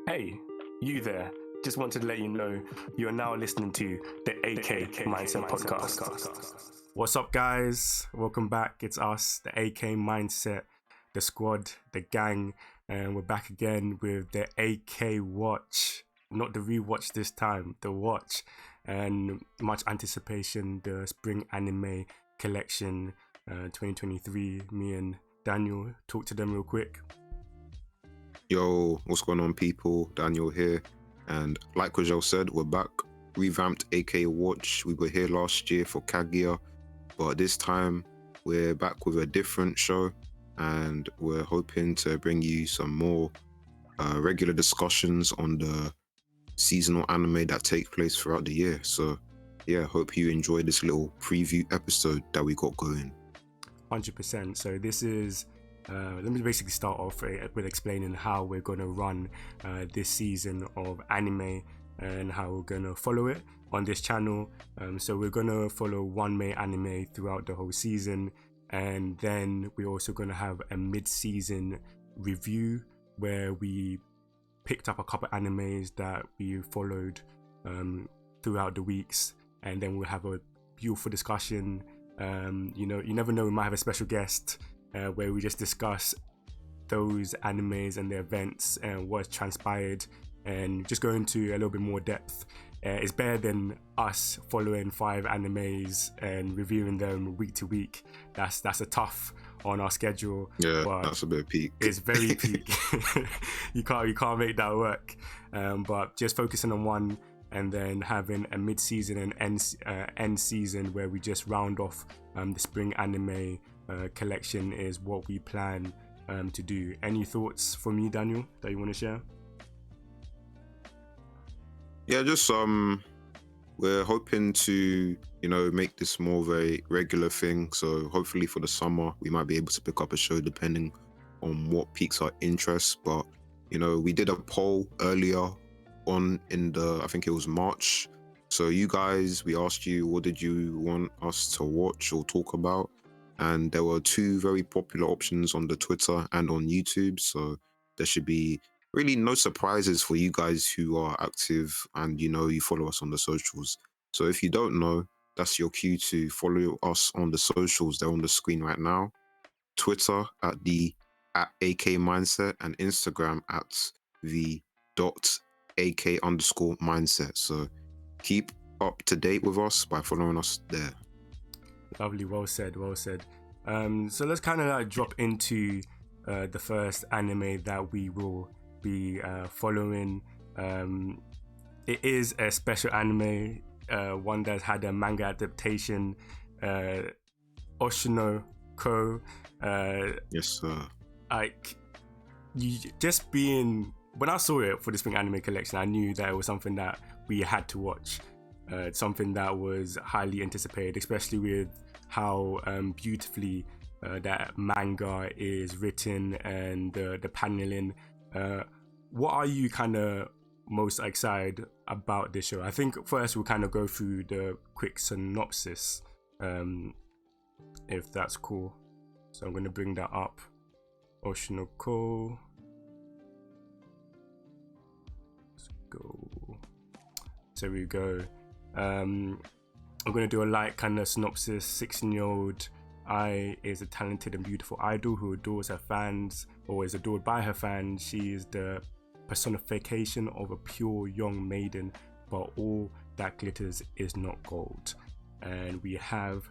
Hey, you there. Just wanted to let you know you are now listening to the AK Mindset Podcast. What's up, guys? Welcome back. It's us, the AK Mindset, the squad, the gang, and we're back again with the AK Watch. Not the rewatch this time, the watch. And much anticipation, the spring anime collection 2023. Me and Daniel talk to them real quick. Yo, what's going on, people? Daniel here, and like Rajel said, we're back, revamped AK Watch. We were here last year for Kaguya, but this time we're back with a different show, and we're hoping to bring you some more regular discussions on the seasonal anime that take place throughout the year. So yeah, hope you enjoy this little preview episode that we got going. 100%. So this is let me basically start off with explaining how we're going to run this season of anime and how we're going to follow it on this channel. So we're going to follow one main anime throughout the whole season, and then we're also going to have a mid-season review where we picked up a couple animes that we followed throughout the weeks, and then we'll have a beautiful discussion. You never know, we might have a special guest where we just discuss those animes and the events and what's transpired and just go into a little bit more depth. It's better than us following 5 animes and reviewing them week to week. That's a tough on our schedule. Yeah, but that's a bit peak. It's very peak. you can't make that work. But just focusing on one and then having a mid-season and end season where we just round off the spring anime collection is what we plan to do. Any thoughts from you, Daniel, that you want to share? Yeah, just we're hoping to make this more of a regular thing. So hopefully for the summer we might be able to pick up a show depending on what piques our interest. But we did a poll earlier on in I think it was March. So you guys, we asked you, what did you want us to watch or talk about? And there were 2 very popular options on the Twitter and on YouTube. So there should be really no surprises for you guys who are active and you follow us on the socials. So if you don't know, that's your cue to follow us on the socials. They're on the screen right now. Twitter at AK Mindset and Instagram at @AK_mindset. So keep up to date with us by following us there. Lovely, well said. So let's kind of like drop into the first anime that we will be following. It is a special anime, one that's had a manga adaptation, Oshi Yes, sir. When I saw it for the spring anime collection, I knew that it was something that we had to watch. Something that was highly anticipated, especially with how beautifully that manga is written and the paneling. What are you kind of most excited about this show? I think first we'll kind of go through the quick synopsis, if that's cool. So I'm going to bring that up. Oshinoko. Let's go. So we go. I'm going to do a light kind of synopsis. 16-year-old Ai is a talented and beautiful idol who adores her fans, or is adored by her fans. She is the personification of a pure young maiden, but all that glitters is not gold. And we have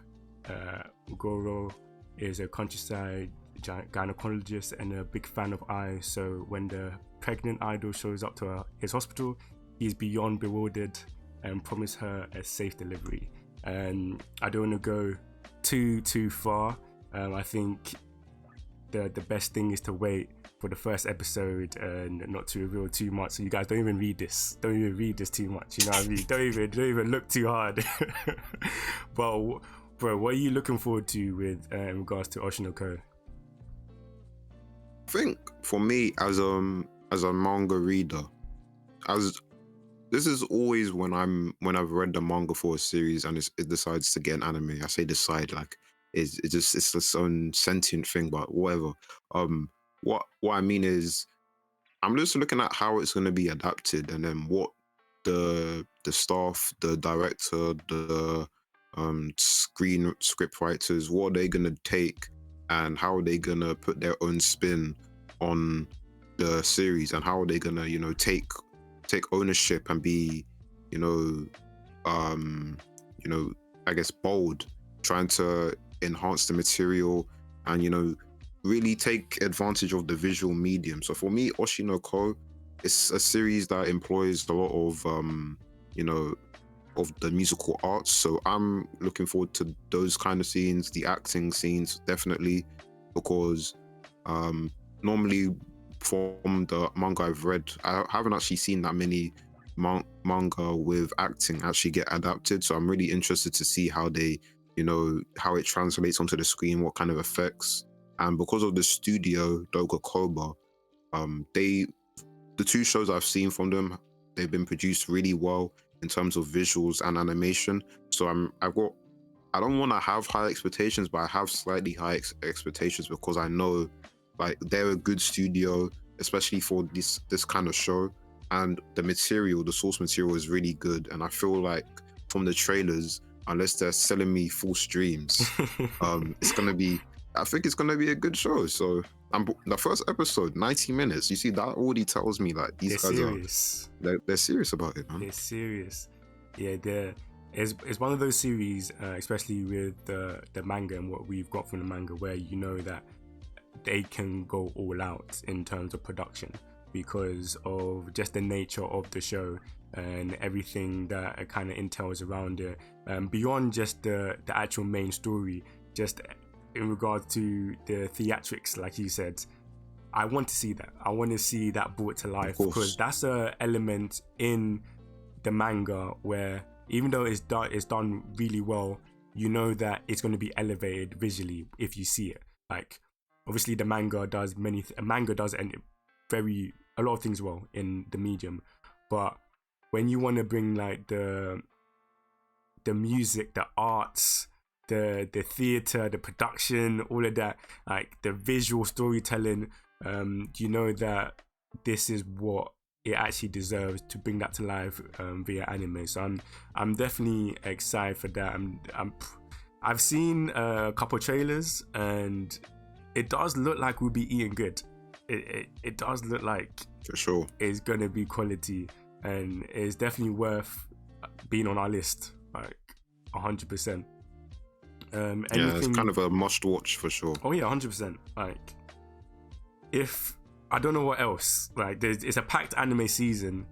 Goro is a countryside gynecologist and a big fan of Ai. So when the pregnant idol shows up to his hospital, he's beyond bewildered and promise her a safe delivery. And I don't want to go too far. I think the best thing is to wait for the first episode and not to reveal too much. So you guys don't even read this. Don't even read this too much. You know what I mean? Don't even look too hard. But bro, what are you looking forward to with in regards to Oshinoko? I think for me as a manga reader, this is always when I've read the manga for a series and it decides to get an anime. I say decide like it's its own sentient thing, but whatever. What I mean is I'm just looking at how it's going to be adapted, and then what the staff, the director, the script writers, what are they going to take, and how are they going to put their own spin on the series, and how are they going to, you know, take ownership and be, you know, I guess bold, trying to enhance the material, and, you know, really take advantage of the visual medium. So for me, Oshi no Ko, it's a series that employs a lot of you know, of the musical arts. So I'm looking forward to those kind of scenes, the acting scenes, definitely, because normally from the manga I've read, I haven't actually seen that many manga with acting actually get adapted. So I'm really interested to see how they, you know, how it translates onto the screen, what kind of effects. And because of the studio Doga Koba, the two shows I've seen from them, they've been produced really well in terms of visuals and animation. So I don't want to have high expectations, but I have slightly high expectations, because I know like they're a good studio, especially for this kind of show. And the source material is really good. And I feel like from the trailers, unless they're selling me full streams, I think it's gonna be a good show. So the first episode, 90 minutes. You see, that already tells me like these they're guys serious. They're serious about it, man. They're serious. Yeah, it's one of those series, especially with the manga and what we've got from the manga, where you know that they can go all out in terms of production because of just the nature of the show and everything that it kind of entails around it, beyond just the actual main story, just in regards to the theatrics, like you said. I want to see that. I want to see that brought to life, because that's a element in the manga where, even though it's done really well, you know that it's going to be elevated visually if you see it. Like, obviously the manga does a lot of things well in the medium, but when you want to bring like the music, the arts, the theater, the production, all of that, like the visual storytelling, you know that this is what it actually deserves to bring that to life via anime. So I'm definitely excited for that. I've seen a couple trailers, and it does look like we'll be eating good. It does look like, for sure, it's gonna be quality, and it's definitely worth being on our list, like 100%. Yeah, it's kind of a must watch for sure. Oh yeah, 100%. Like, if I don't know what else, like it's a packed anime season,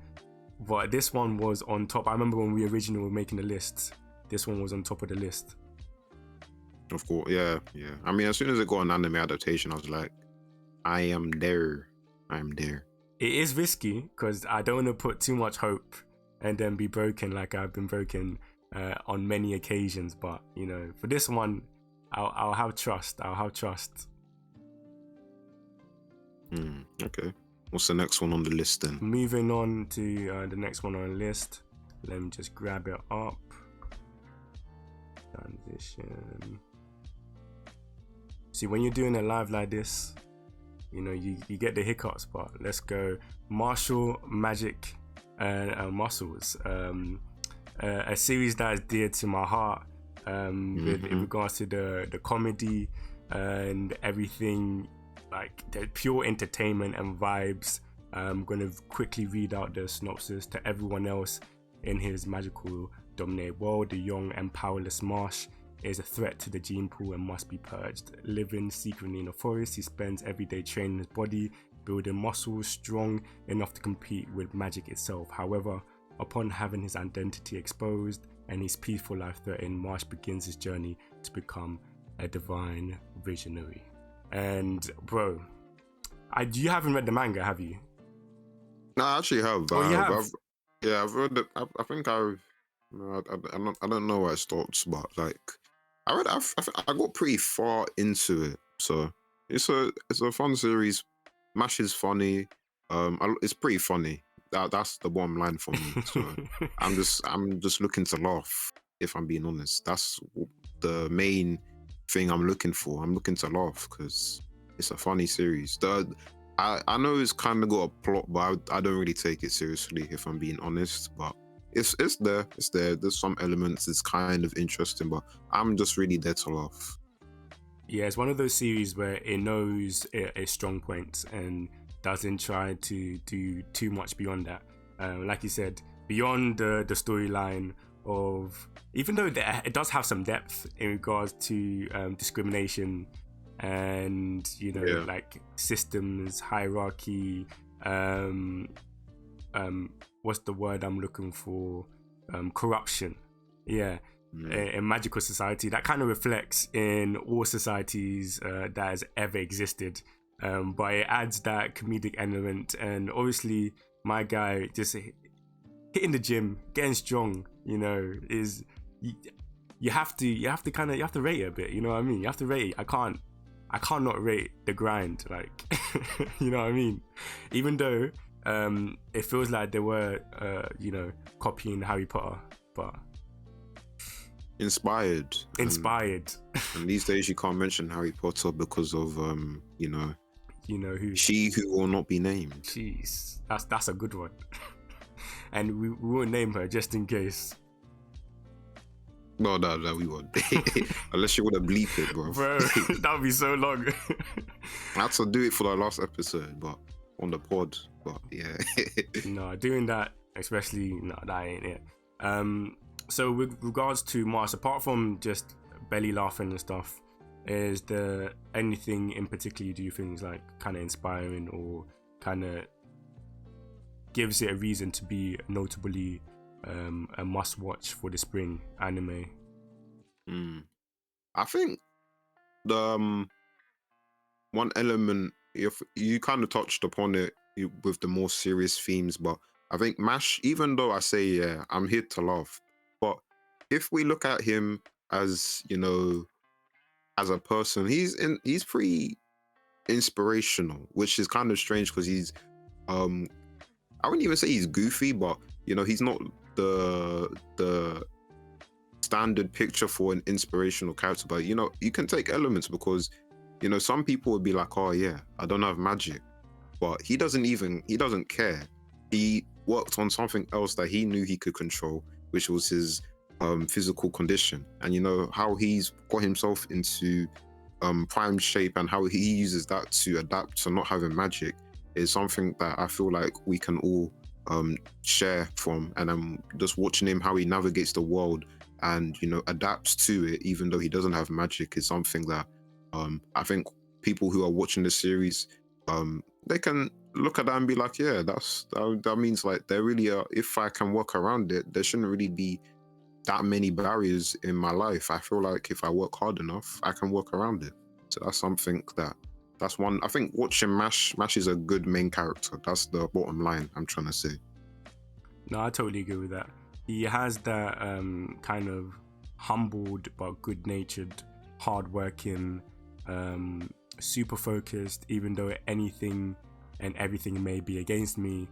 but this one was on top. I remember when we originally were making the list, this one was on top of the list. Of course, yeah. I mean, as soon as it got an anime adaptation, I was like, I am there. It is risky because I don't want to put too much hope and then be broken like I've been broken on many occasions. But, you know, for this one, I'll have trust. Okay. What's the next one on the list then? Moving on to the next one on the list. Let me just grab it up. Transition. See, when you're doing a live like this, you know, you get the hiccups, but let's go. Martial Magic and Muscles. A series that is dear to my heart with in regards to the comedy and everything, like the pure entertainment and vibes. I'm going to quickly read out the synopsis to everyone else. In his magical dominated world, the young and powerless Marsh is a threat to the gene pool and must be purged. Living secretly in a forest, he spends every day training his body, building muscles strong enough to compete with magic itself. However, upon having his identity exposed and his peaceful life threatened, Marsh begins his journey to become a divine visionary. And bro, you haven't read the manga, have you? No, I actually have. Oh, you have? I've read it. I think I've. No, I don't know where it stops, but like I got pretty far into it, so it's a fun series. Mash is funny. It's pretty funny. That's the bottom line for me. So I'm just looking to laugh. If I'm being honest, that's the main thing I'm looking for. I'm looking to laugh because it's a funny series. I know it's kind of got a plot, but I don't really take it seriously if I'm being honest. But it's there. It's there. There's some elements. It's kind of interesting, but I'm just really there to laugh. Yeah, it's one of those series where it knows its strong points and doesn't try to do too much beyond that. Like you said, beyond the storyline of, even though it does have some depth in regards to discrimination and, you know, Yeah. like systems, hierarchy, what's the word I'm looking for? Corruption. Yeah. In magical society that kind of reflects in all societies that has ever existed, but it adds that comedic element. And obviously my guy just hitting the gym, getting strong, you know, is you have to rate it a bit, you know what I mean? You have to rate it. I can't not rate the grind, like you know what I mean? Even though it feels like they were you know, copying Harry Potter, but Inspired. And these days you can't mention Harry Potter because of you know who. She Who Will Not Be Named. Jeez, that's a good one. And we won't name her just in case. No, we won't. Unless you want to bleep it, bro. Bro, that would be so long. I had to do it for the last episode, but on the pod. But yeah. No, doing that, especially, no, that ain't it. So with regards to Mars, apart from just belly laughing and stuff, is there anything in particular do you think is like kind of inspiring or kind of gives it a reason to be notably a must watch for the spring anime? I think the one element, if you kind of touched upon it with the more serious themes, but I think Mash, even though I say, yeah, I'm here to laugh, but if we look at him as, you know, as a person, he's pretty inspirational, which is kind of strange because he's I wouldn't even say he's goofy, but you know, he's not the standard picture for an inspirational character. But you know, you can take elements because, you know, some people would be like, oh yeah, I don't have magic, but he doesn't care. He worked on something else that he knew he could control, which was his physical condition. And you know how he's got himself into prime shape and how he uses that to adapt to not having magic is something that I feel like we can all share from. And I'm just watching him, how he navigates the world and, you know, adapts to it even though he doesn't have magic, is something that I think people who are watching the series, they can look at that and be like, yeah, that means like there really are, if I can work around it, there shouldn't really be that many barriers in my life. I feel like if I work hard enough, I can work around it. So that's something that's one. I think watching Mash is a good main character. That's the bottom line I'm trying to say. No, I totally agree with that. He has that kind of humbled but good-natured, hard-working, super focused. Even though anything and everything may be against me,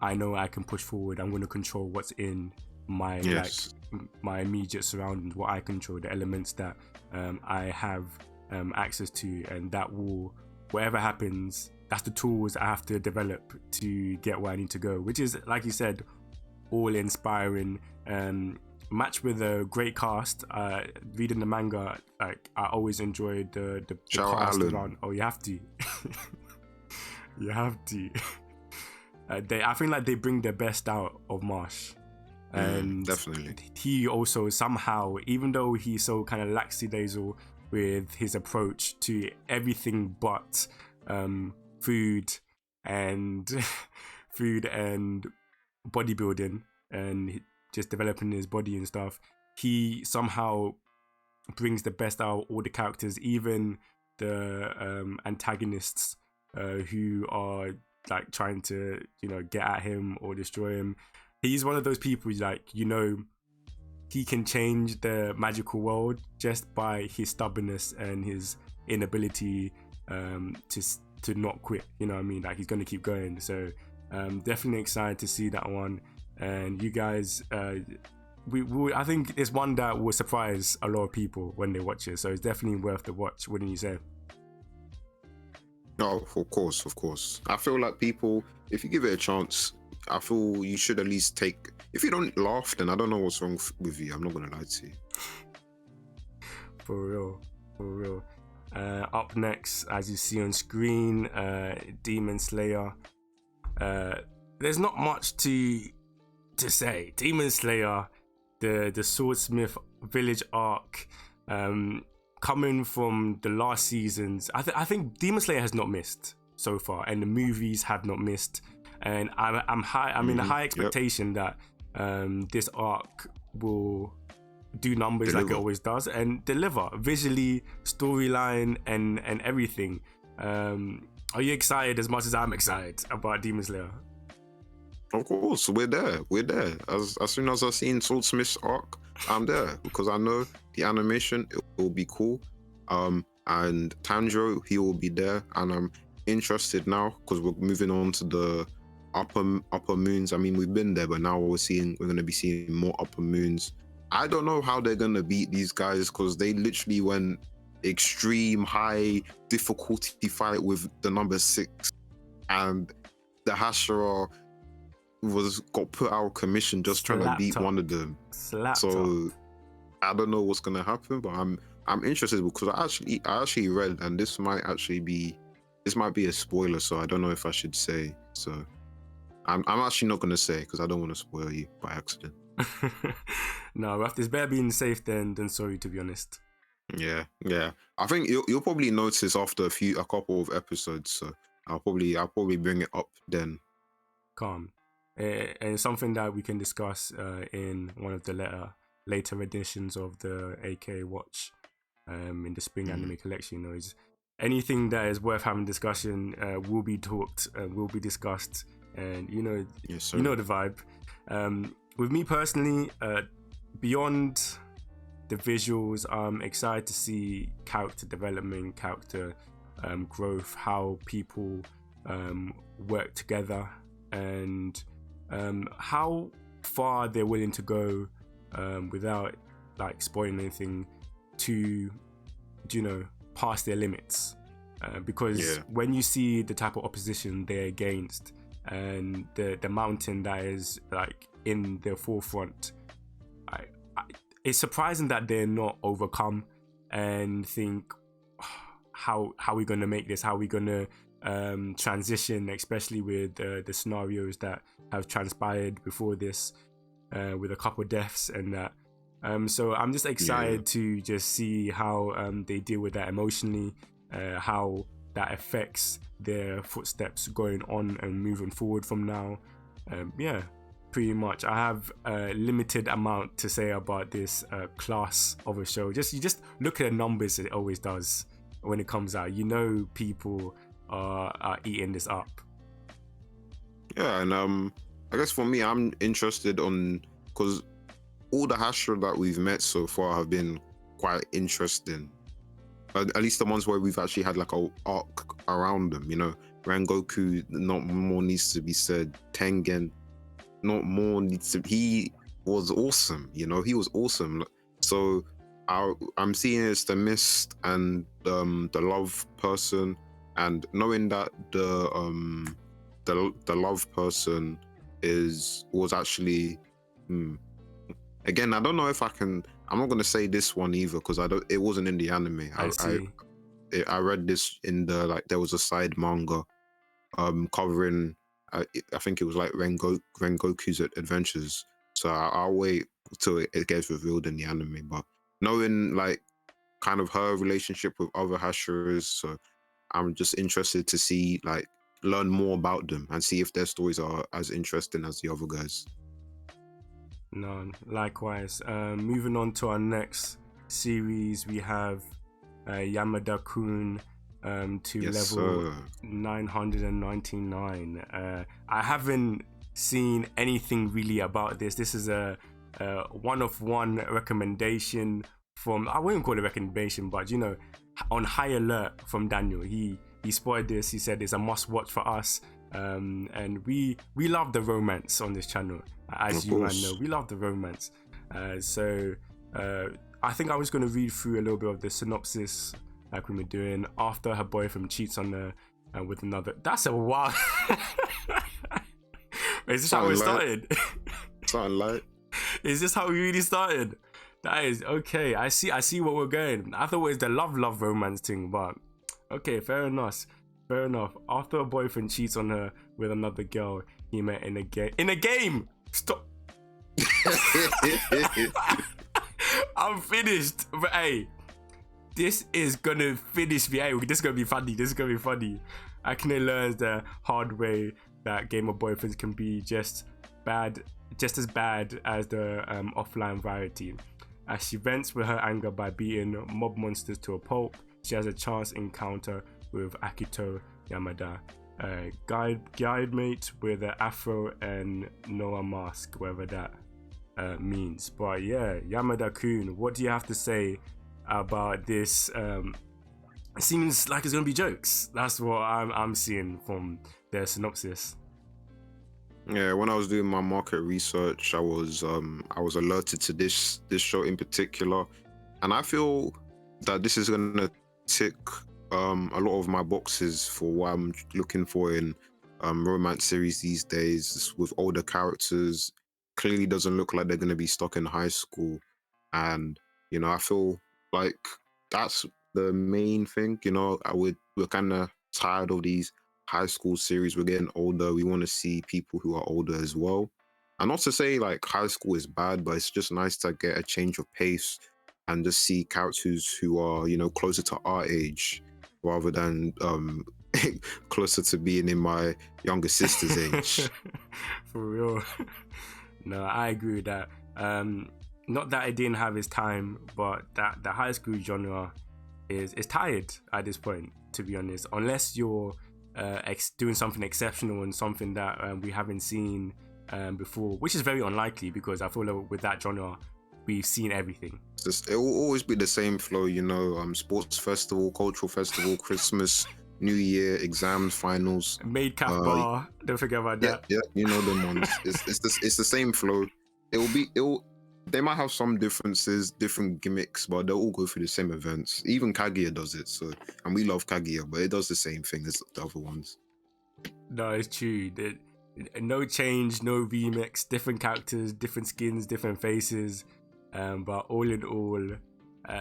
I know I can push forward. I'm going to control what's in my my immediate surroundings, what I control, the elements that I have access to, and that will, whatever happens, that's the tools I have to develop to get where I need to go, which is, like you said, all inspiring. Matched with a great cast. Reading the manga, like I always enjoyed the cast around. Oh, you have to. You have to. I think like they bring the best out of Marsh. And definitely, he also somehow, even though he's so kind of lackadaisical with his approach to everything but food and bodybuilding and just developing his body and stuff, he somehow brings the best out of all the characters, even the antagonists who are like trying to, you know, get at him or destroy him. He's one of those people, like, you know, he can change the magical world just by his stubbornness and his inability to not quit. You know what I mean? Like, he's going to keep going. So definitely excited to see that one. And you guys, I think it's one that will surprise a lot of people when they watch it. So it's definitely worth the watch, wouldn't you say? Oh, of course, of course. I feel like people, if you give it a chance, I feel you should at least take. If you don't laugh, then I don't know what's wrong with you. I'm not gonna lie to you. For real, for real. Up next, as you see on screen, Demon Slayer. There's not much to say. Demon Slayer, the Swordsmith Village arc, coming from the last seasons. I think Demon Slayer has not missed so far, and the movies have not missed. And I'm in a high expectation that this arc will do numbers like it always does and deliver visually, storyline, and everything. Are you excited as much as I'm excited about Demon Slayer? Of course, we're there. We're there. As soon as I've seen Swordsmith's arc, I'm there because I know the animation it will be cool. And Tanjiro, he will be there, and I'm interested now because we're moving on to the upper moons. I mean, we've been there, but now we're going to be seeing more upper moons. I don't know how they're going to beat these guys because they literally went extreme high difficulty fight with the number 6, and the Hashira got put out of commission just trying to beat one of them. So I don't know what's gonna happen, but I'm interested because I actually read, and this might be a spoiler, so I don't know if I should say. So I'm actually not gonna say because I don't want to spoil you by accident. No, if there's better being safe than sorry, to be honest. Yeah. I think you'll probably notice after a couple of episodes, so I'll probably bring it up then. Calm. And something that we can discuss in one of the later editions of the Theakwatch in the spring anime collection. Is anything that is worth having discussion will be talked, will be discussed, and you know the vibe. With me personally, beyond the visuals, I'm excited to see character development, character growth, how people work together, and how far they're willing to go without like spoiling anything to pass their limits, because when you see the type of opposition they're against and the mountain that is like in their forefront, it's surprising that they're not overcome and think, how are we going to make this, how are we going to transition, especially with the scenarios that have transpired before this, with a couple of deaths and that. So I'm just excited to just see how they deal with that emotionally, how that affects their footsteps going on and moving forward from now. Pretty much. I have a limited amount to say about this class of a show. You just look at the numbers, it always does when it comes out. People are eating this up. Yeah, and I guess for me, I'm interested because all the Hashira that we've met so far have been quite interesting. At least the ones where we've actually had like a arc around them. Rengoku, not more needs to be said. Tengen, not more needs to. He was awesome. He was awesome. So I'm seeing it's the Mist and the Love person. And knowing that the love person was actually, again, I don't know if I can. I'm not gonna say this one either because it wasn't in the anime. I read this in there was a side manga, covering. I think it was like Rengoku's adventures. So I'll wait till it gets revealed in the anime. But knowing like kind of her relationship with other Hashiras, so I'm just interested to see, learn more about them and see if their stories are as interesting as the other guys. No, likewise. Moving on to our next series, we have Yamada-kun to level 999. I haven't seen anything really about this. This is a one-of-one recommendation from, I wouldn't call it a recommendation, but on high alert from Daniel. He spoiled this. He said it's a must-watch for us, and we love the romance on this channel, as you might know. We love the romance. So I think I was going to read through a little bit of the synopsis like we were doing. After her boyfriend cheats on her, and with another. That's a wild. Is this how Something it like- started? Something like. Is this how we really started? That is okay. I see what we're going. I thought it was the love romance thing, but okay, fair enough. Fair enough. After a boyfriend cheats on her with another girl he met in a game. In a game! Stop. I'm finished. But hey, this is gonna finish me. Hey, this is gonna be funny. This is gonna be funny. Akane learns the hard way that gamer boyfriends can be just as bad as the offline variety. As she vents with her anger by beating mob monsters to a pulp, she has a chance encounter with Akito Yamada, a guide mate with an afro and Noah mask, whatever that means. But yeah, Yamada-kun, what do you have to say about this? It seems like it's gonna be jokes. That's what I'm seeing from their synopsis. Yeah, when I was doing my market research, I was alerted to this show in particular, and I feel that this is gonna tick a lot of my boxes for what I'm looking for in romance series these days. With older characters, clearly doesn't look like they're gonna be stuck in high school, and I feel like that's the main thing. We're kind of tired of these high school series. We're getting older. We want to see people who are older as well. And not to say like high school is bad, but it's just nice to get a change of pace and just see characters who are, closer to our age rather than closer to being in my younger sister's age. For real. No, I agree with that. Not that it didn't have its time, but that the high school genre is tired at this point, to be honest. Unless you're doing something exceptional and something that we haven't seen before, which is very unlikely because I feel like with that genre we've seen everything. It will always be the same flow, sports festival, cultural festival, Christmas, New Year, exams, finals, Maid Cap Bar, don't forget about that. Yeah, them ones. It's the same flow. They might have some differences, different gimmicks, but they'll all go through the same events. Even Kaguya does it, and we love Kaguya, but it does the same thing as the other ones. No, it's true. No change, no remix, different characters, different skins, different faces, but all in all,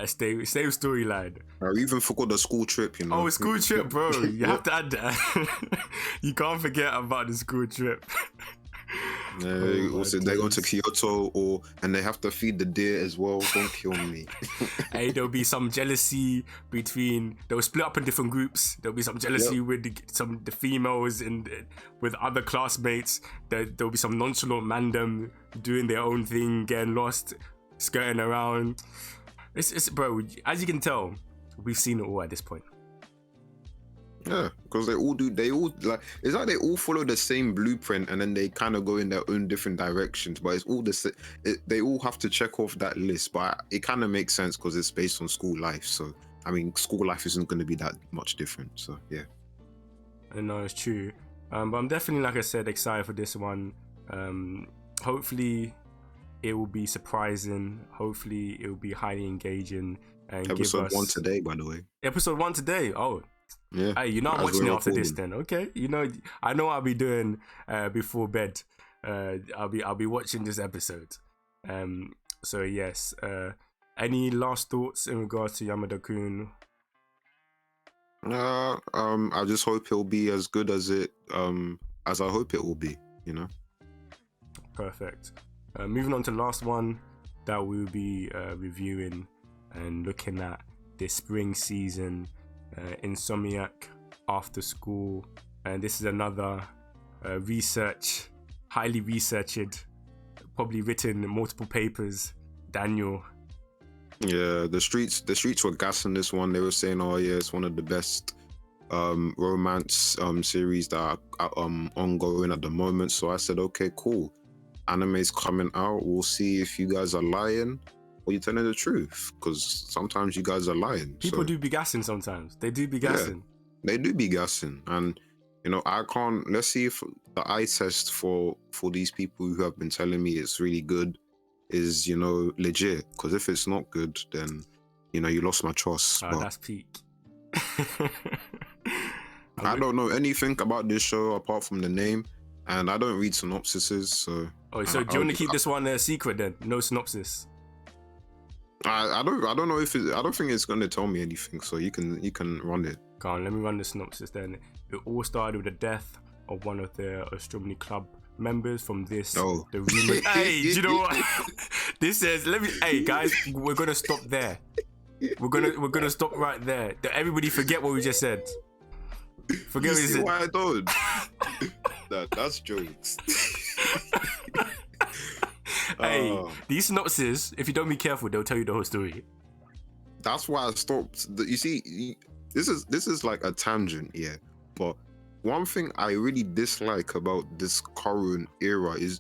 same storyline. I even forgot the school trip, Oh, school trip, bro! You have to add that. You can't forget about the school trip. Yeah, also they go to Kyoto and they have to feed the deer as well. Don't kill me. Hey, there'll be some jealousy they'll split up in different groups. There'll be some jealousy with the females and with other classmates. There'll be some nonchalant mandem doing their own thing, getting lost, skirting around. It's bro, as you can tell, we've seen it all at this point. Yeah, because they all like, it's like they all follow the same blueprint and then they kind of go in their own different directions, but it's all the same. They all have to check off that list, but it kind of makes sense because it's based on school life. So I mean, school life isn't going to be that much different. So yeah. No, it's true. But I'm definitely, like I said, excited for this one. Hopefully it will be surprising. Hopefully it will be highly engaging and Episode 1 today, by the way. Episode 1 today. Oh. Yeah. Hey, I'm watching it after this then. Okay. I know I'll be doing before bed. I'll be watching this episode. So yes. Any last thoughts in regards to Yamada-kun? I just hope it'll be as good as I hope it will be, Perfect. Moving on to the last one that we'll be reviewing and looking at this spring season. Insomniac After School, and this is another highly researched, probably written in multiple papers. Daniel. Yeah, the streets were gassing this one. They were saying, oh yeah, it's one of the best romance series that are ongoing at the moment. So I said, okay, cool, anime's coming out, we'll see if you guys are lying or you're telling the truth, because sometimes you guys are lying. People do be gassing sometimes. They do be gassing. Yeah, they do be gassing. And, let's see if the eye test for these people who have been telling me it's really good is, legit. Because if it's not good, then, you lost my trust. That's peak. I don't know anything about this show apart from the name, and I don't read synopsises. So, so do you want to keep this one a secret then? No synopsis. I don't know if I don't think it's going to tell me anything. So you can run it. Come on, let me run the synopsis then. It all started with the death of one of the astronomy club members. From this, Oh. the rumor. Hey, do you know what? This says, hey guys, we're gonna stop there. We're gonna stop right there. Everybody forget what we just said. Forget what we said. Why I don't? That's jokes. Hey, these synopses, if you don't be careful, they'll tell you the whole story. That's why I stopped. You see, this is like a tangent, yeah. But one thing I really dislike about this current era is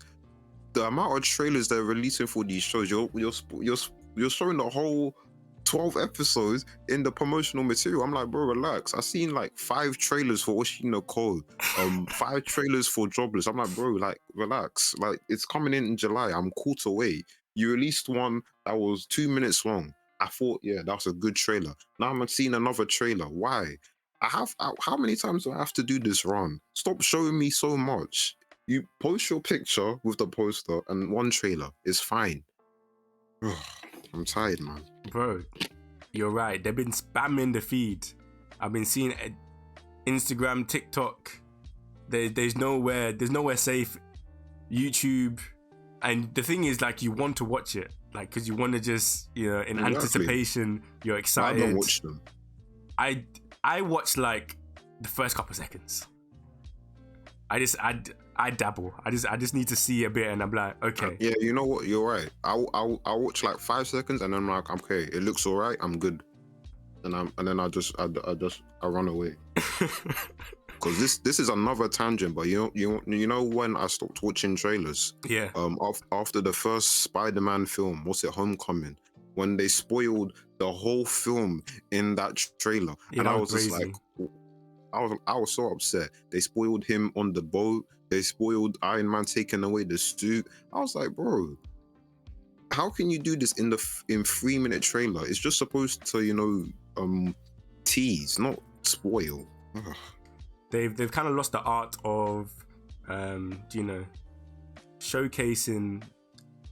the amount of trailers they're releasing for these shows. You're showing the whole 12 episodes in the promotional material. I'm like, bro, relax. I've seen like 5 trailers for Oshi, 5 trailers for Jobless. I'm like, bro, like, relax. Like, it's coming in July. I'm quarter away. You released one that was 2 minutes long. I thought, yeah, that's a good trailer. Now I'm seeing another trailer. Why? How many times do I have to do this run? Stop showing me so much. You post your picture with the poster and one trailer. It's fine. I'm tired, man. Bro, you're right. They've been spamming the feed. I've been seeing Instagram, TikTok. There's nowhere safe. YouTube, and the thing is, like, you want to watch it, like, because you want to just, in anticipation, you're excited. I don't watch them. I watch like the first couple seconds. I dabble. I just need to see a bit, and I'm like, okay. Yeah, you know what? You're right. I'll watch like 5 seconds, and then I'm like, okay, it looks all right. I'm good, and then I run away. Because this is another tangent, but you know when I stopped watching trailers? Yeah. After the first Spider-Man film, what's it, Homecoming? When they spoiled the whole film in that trailer, yeah, and I was crazy. just like, I was so upset. They spoiled him on the boat. They spoiled Iron Man taking away the suit. I was like, bro, how can you do this in 3-minute trailer? It's just supposed to, tease, not spoil. Ugh. They've kind of lost the art of, showcasing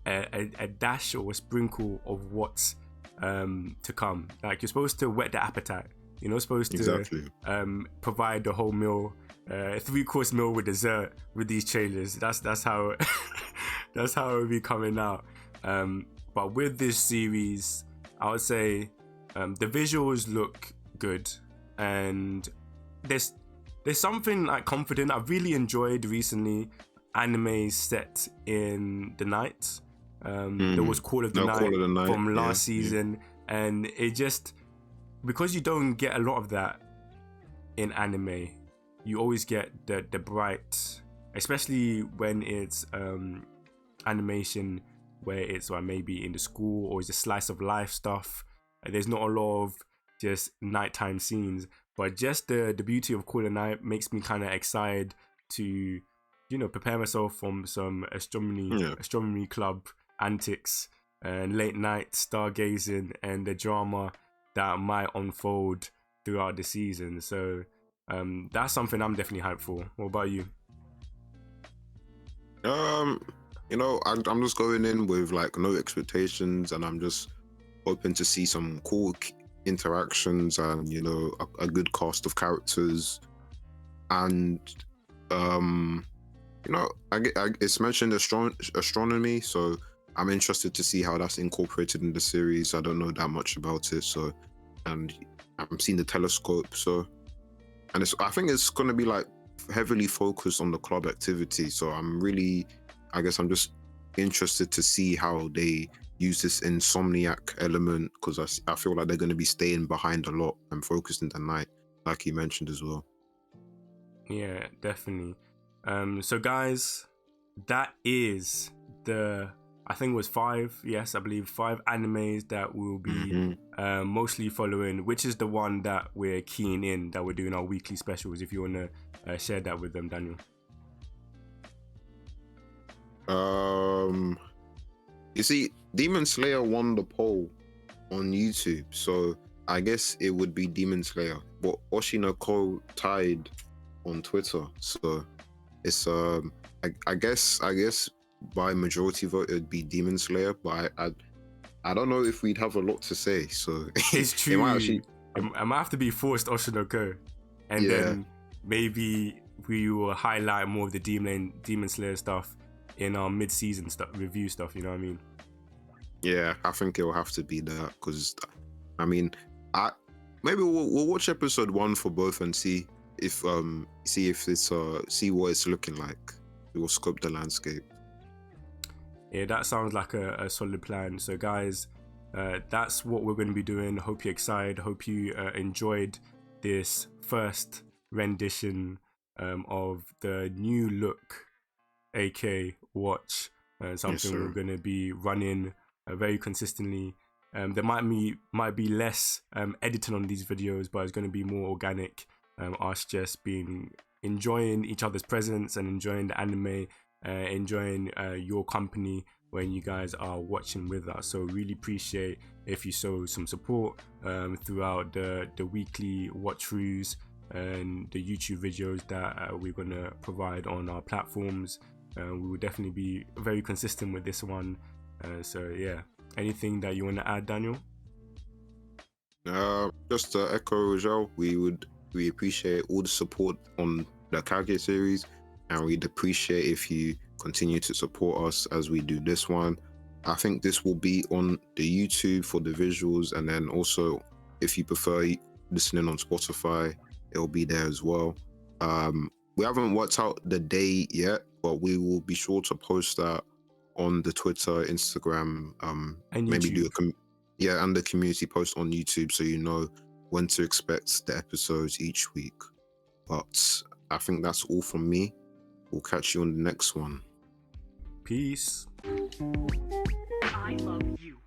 a dash or a sprinkle of what's to come. Like, you're supposed to whet the appetite. You're not supposed to provide the whole meal, a 3-course meal with dessert with these trailers. That's how that's how it will be coming out. But with this series, I would say the visuals look good, and there's something like confident. I've really enjoyed recently anime set in the night. There was Call of the Night from last season, and it just, because you don't get a lot of that in anime, you always get the bright, especially when it's animation where it's like maybe in the school or it's a slice of life stuff. There's not a lot of just nighttime scenes, but just the beauty of Call of the Night makes me kind of excited to prepare myself from some astronomy club antics and late night stargazing and the drama that might unfold throughout the season. So that's something I'm definitely hyped for. What about you? I'm just going in with like no expectations, and I'm just hoping to see some cool interactions and a good cast of characters, and it's mentioned astronomy, so I'm interested to see how that's incorporated in the series. I don't know that much about it, so, and I'm seeing the telescope, so, and I think it's going to be like heavily focused on the club activity, so I'm just interested to see how they use this Insomniac element, because I feel like they're going to be staying behind a lot and focused in the night, like you mentioned as well. Yeah, definitely. So guys, that is I think it was 5, yes, I believe 5 animes that we'll be mostly following, which is the one that we're keying in, that we're doing our weekly specials. If you want to share that with them, Daniel. You see, Demon Slayer won the poll on YouTube, so I guess it would be Demon Slayer, but Oshi no Ko tied on Twitter, so it's I guess by majority vote it would be Demon Slayer, but I don't know if we'd have a lot to say, so It's it might true. actually, I might have to be forced Oshinoko, and yeah. then maybe we will highlight more of the Demon Slayer stuff in our mid-season review stuff. You know what I mean? Yeah, I think it'll have to be that because, I mean, maybe we'll watch episode 1 for both and see if it's see what it's looking like. We will scope the landscape. Yeah, that sounds like a solid plan. So guys, that's what we're going to be doing. Hope you're excited. Hope you enjoyed this first rendition of the new look AK Watch. Something sir. we're going to be running very consistently. There might be less editing on these videos, but it's going to be more organic. Us just enjoying each other's presence and enjoying the anime, enjoying your company when you guys are watching with us. So really appreciate if you show some support throughout the weekly watch throughs and the YouTube videos that we're going to provide on our platforms. We will definitely be very consistent with this one. So yeah, anything that you want to add, Daniel? Just to echo Rajal, we appreciate all the support on the Kage series, and we'd appreciate if you continue to support us as we do this one. I think this will be on the YouTube for the visuals, and then also if you prefer listening on Spotify, it'll be there as well. We haven't worked out the day yet, but we will be sure to post that on the Twitter, Instagram, And maybe YouTube. and the community post on YouTube, so you know when to expect the episodes each week. But I think that's all from me. We'll catch you on the next one. Peace. I love you.